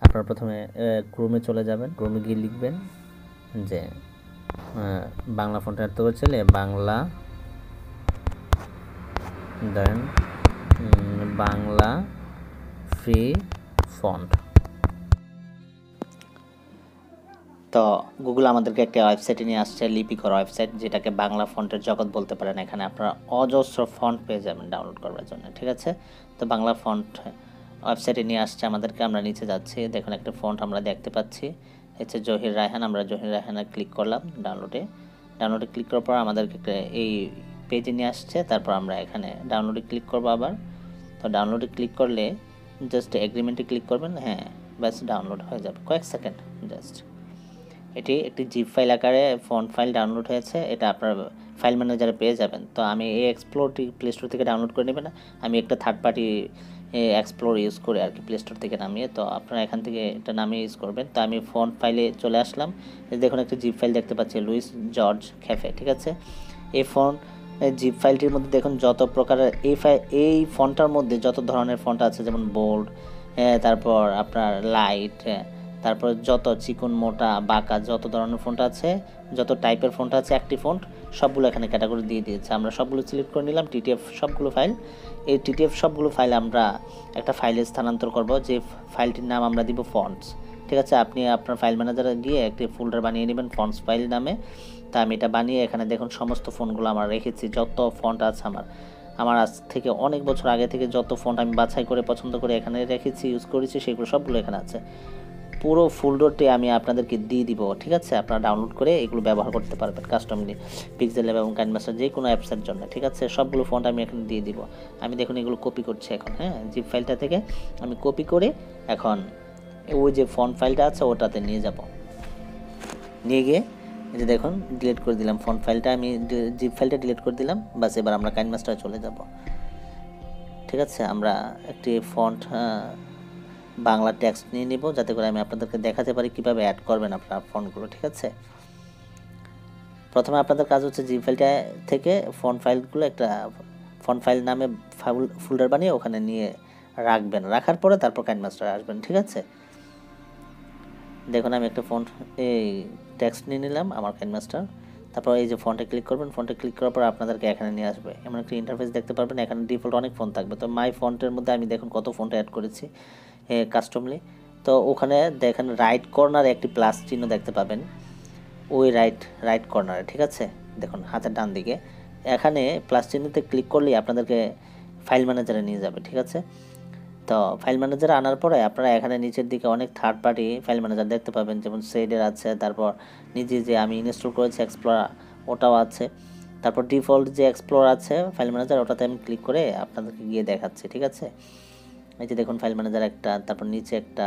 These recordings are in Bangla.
আপনারা প্রথমে ক্রোমে চলে যাবেন, ক্রোমে গিয়ে লিখবেন যে বাংলা ফন্ট অ্যাড করতে চলে বাংলা, দেন বাংলা ফ্রি ফন্ট। তো গুগল আমাদেরকে একটা ওয়েবসাইটে নিয়ে আসছে, লিপিকর ওয়েবসাইট, যেটাকে বাংলা ফন্টের জগৎ বলতে পারেন। এখানে আপনারা অজস্র ফন্ট পেয়ে যাবেন ডাউনলোড করার জন্য, ঠিক আছে। তো বাংলা ফন্ট ওয়েবসাইটে নিয়ে আসছে আমাদেরকে, আমরা নিচে যাচ্ছি, দেখুন একটা ফন্ট আমরা দেখতে পাচ্ছি, হচ্ছে জহির রায়হান। আমরা জহির রায়হানে ক্লিক করলাম ডাউনলোডে ক্লিক করার পর আমাদেরকে এই পেজে নিয়ে আসছে। তারপর আমরা এখানে ডাউনলোডে ক্লিক করবো আবার। তো ডাউনলোডে ক্লিক করলে জাস্ট এগ্রিমেন্টে ক্লিক করবেন, হ্যাঁ ব্যাস ডাউনলোড হয়ে যাবে কয়েক সেকেন্ড জাস্ট। এটি একটি জিপ ফাইল আকারে ফন্ট ফাইল ডাউনলোড হয়েছে, এটা আপনার ফাইল ম্যানেজারে পেয়ে যাবেন। তো আমি এই এক্সপ্লোরটি প্লে স্টোর থেকে ডাউনলোড করে নেবেন, আমি একটা থার্ড পার্টি এক্সপ্লোর ইউজ করে আর কি প্লে স্টোর থেকে নামিয়ে। তো আপনারা এখান থেকে এটা নামিয়ে ইউজ করবেন। তো আমি ফন্ট ফাইলে চলে আসলাম, দেখুন একটা জিপ ফাইল দেখতে পাচ্ছি, লুইস জর্জ ক্যাফে, ঠিক আছে। এই জিপ ফাইলটির মধ্যে দেখুন যত প্রকারের এই ফন্টটার মধ্যে যত ধরনের ফন্ট আছে, যেমন বোল্ড, তারপর আপনার লাইট, তারপর যত চিকন মোটা বাঁকা যত ধরনের ফন্ট আছে, যত টাইপের ফন্ট আছে, একটি ফন্ট সবগুলো এখানে ক্যাটাগরি দিয়ে দিয়েছে। আমরা সবগুলো সিলেক্ট করে নিলাম, টিটিএফ সবগুলো ফাইল। এই টিটিএফ সবগুলো ফাইল আমরা একটা ফাইলে স্থানান্তর করব, যে ফাইলটির নাম আমরা দিব ফন্টস, ঠিক আছে। আপনি আপনার ফাইল ম্যানেজারে গিয়ে একটি ফোল্ডার বানিয়ে নেবেন ফন্টস ফাইল নামে। তা আমি এটা বানিয়ে এখানে দেখুন সমস্ত ফন্টগুলো আমরা রেখেছি, যত ফন্ট আছে আমার আজ থেকে অনেক বছর আগে থেকে যত ফন্ট আমি বাছাই করে পছন্দ করে এখানে রেখেছি, ইউজ করেছি, সেগুলো সবগুলো এখানে আছে। পুরো ফোল্ডারটি আমি আপনাদেরকে দিয়ে দিব, ঠিক আছে। আপনারা ডাউনলোড করে এগুলো ব্যবহার করতে পারবেন কাস্টমলি পিক্সেল ল্যাব এবং কাইনমাস্টার যে কোনো অ্যাপসের জন্য, ঠিক আছে। সবগুলো ফন্ট আমি এখানে দিয়ে দিব। আমি দেখুন এগুলো কপি করছি এখন, হ্যাঁ জিপ ফাইলটা থেকে আমি কপি করে এখন ওই যে ফন্ট ফাইলটা আছে ওটাতে নিয়ে যাব, নিয়ে গিয়ে এই যে দেখুন ডিলিট করে দিলাম ফন্ট ফাইলটা, আমি জিপ ফাইলটা ডিলিট করে দিলাম। বাস এবার আমরা কাইনমাস্টারে চলে যাব, ঠিক আছে। আমরা একটি ফন্ট বাংলা টেক্সট নিয়ে নিব, যাতে করে আমি আপনাদেরকে দেখাতে পারি কিভাবে অ্যাড করবেন আপনার ফন্টগুলো, ঠিক আছে। প্রথমে আপনাদের কাজ হচ্ছে জিপ ফাইলটা থেকে ফন্ট ফাইলগুলো একটা ফন্ট ফাইল নামে ফোল্ডার বানিয়ে ওখানে নিয়ে রাখবেন, রাখার পরে তারপর কাইনমাস্টারে আসবেন, ঠিক আছে। দেখুন আমি একটা ফন্ট এই টেক্সট নিয়ে নিলাম আমার কাইনমাস্টার। তারপর এই যে ফন্টে ক্লিক করবেন, ফন্টে ক্লিক করার পর আপনাদেরকে এখানে নিয়ে আসবে, এমন একটা ইন্টারফেস দেখতে পারবেন। এখানে ডিফল্ট অনেক ফন্ট থাকবে, তো মাই ফন্টের মধ্যে আমি দেখুন কত ফন্ট অ্যাড করেছি কাস্টমলি। তো ওখানে দেখেন রাইট কর্নারে একটি প্লাস চিহ্ন দেখতে পাবেন, ওই রাইট কর্নারে, ঠিক আছে। দেখুন হাতের ডান দিকে এখানে প্লাস চিহ্নতে ক্লিক করলেই আপনাদেরকে ফাইল ম্যানেজারে নিয়ে যাবে, ঠিক আছে। তো ফাইল ম্যানেজারে আনার পরে আপনারা এখানে নিচের দিকে অনেক থার্ড পার্টি ফাইল ম্যানেজার দেখতে পাবেন, যেমন শেডের আছে, তারপর নিজে যে আমি ইনস্টল করেছি এক্সপ্লোরার ওটাও আছে, তারপর ডিফল্ট যে এক্সপ্লোরার আছে ফাইল ম্যানেজার ওটাতে আমি ক্লিক করে আপনাদেরকে গিয়ে দেখাচ্ছি, ঠিক আছে। এই যে দেখুন ফাইল ম্যানেজার একটা, তারপর নিচে একটা,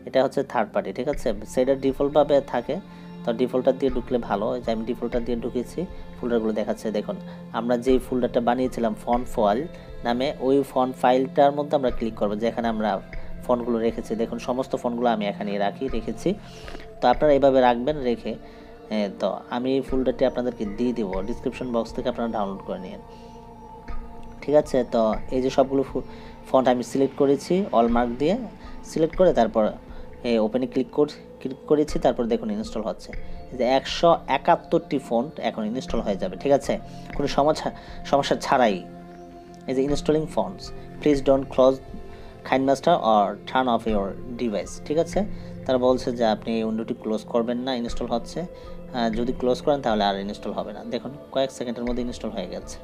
এটা হচ্ছে থার্ড পার্টি, ঠিক আছে। সেটা ডিফল্টভাবে থাকে, তো ডিফল্টটা দিয়ে ঢুকলে ভালো। যে আমি ডিফল্টটা দিয়ে ঢুকেছি, ফোল্ডারগুলো দেখাচ্ছে। দেখুন আমরা যেই ফোল্ডারটা বানিয়েছিলাম ফন্ট ফাইল নামে, ওই ফন্ট ফাইলটার মধ্যে আমরা ক্লিক করবো, যেখানে আমরা ফন্টগুলো রেখেছি। দেখুন সমস্ত ফন্টগুলো আমি এখানে রেখেছি। তো আপনারা এইভাবে রাখবেন রেখে, তো আমি এই ফোল্ডারটি আপনাদেরকে দিয়ে দিব, ডিসক্রিপশন বক্স থেকে আপনারা ডাউনলোড করে নিন, ঠিক আছে। তো এই যে সবগুলো ফন্ট আমি সিলেক্ট করেছি, অল মার্ক দিয়ে সিলেক্ট করে তারপর ওপেনে ক্লিক করেছি। তারপর দেখুন ইনস্টল হচ্ছে, যে 171টি ফন্ট এখন ইনস্টল হয়ে যাবে, ঠিক আছে, কোনো সমস্যা ছাড়াই। এই যে installing fonts, please don't close KineMaster or turn off your device, ঠিক আছে। তারা বলছে যে আপনি এই উইন্ডোটি ক্লোজ করবেন না, ইনস্টল হচ্ছে, যদি ক্লোজ করেন তাহলে আর ইনস্টল হবে না। দেখুন কয়েক সেকেন্ডের মধ্যে ইনস্টল হয়ে গেছে,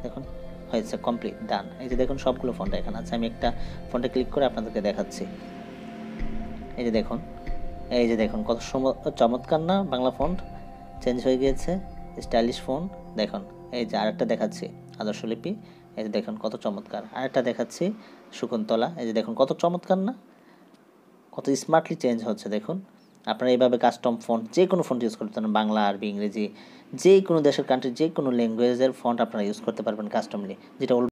দেখুন হয়েছে কমপ্লিট ডান। এই যে দেখুন সবগুলো ফন্ট এখানে আছে, আমি একটা ফন্টে ক্লিক করে আপনাদেরকে দেখাচ্ছি। এই যে দেখুন কত চমৎকার না, বাংলা ফন্ট চেঞ্জ হয়ে গিয়েছে, স্টাইলিশ ফন্ট। দেখুন এই যে আরেকটা দেখাচ্ছি আদর্শলিপি, এই যে দেখুন কত চমৎকার। আরেকটা দেখাচ্ছি শকুন্তলা, এই যে দেখুন কত চমৎকার না, কত স্মার্টলি চেঞ্জ হচ্ছে। দেখুন আপনারা এইভাবে কাস্টম ফন্ট যে কোনো ফন্ট ইউজ করতে পারেন, বাংলা আরবি ইংরেজি যে কোনো দেশের কান্ট্রি যে কোনো ল্যাঙ্গুয়েজের ফন্ট আপনারা ইউজ করতে পারবেন কাস্টমলি, যেটা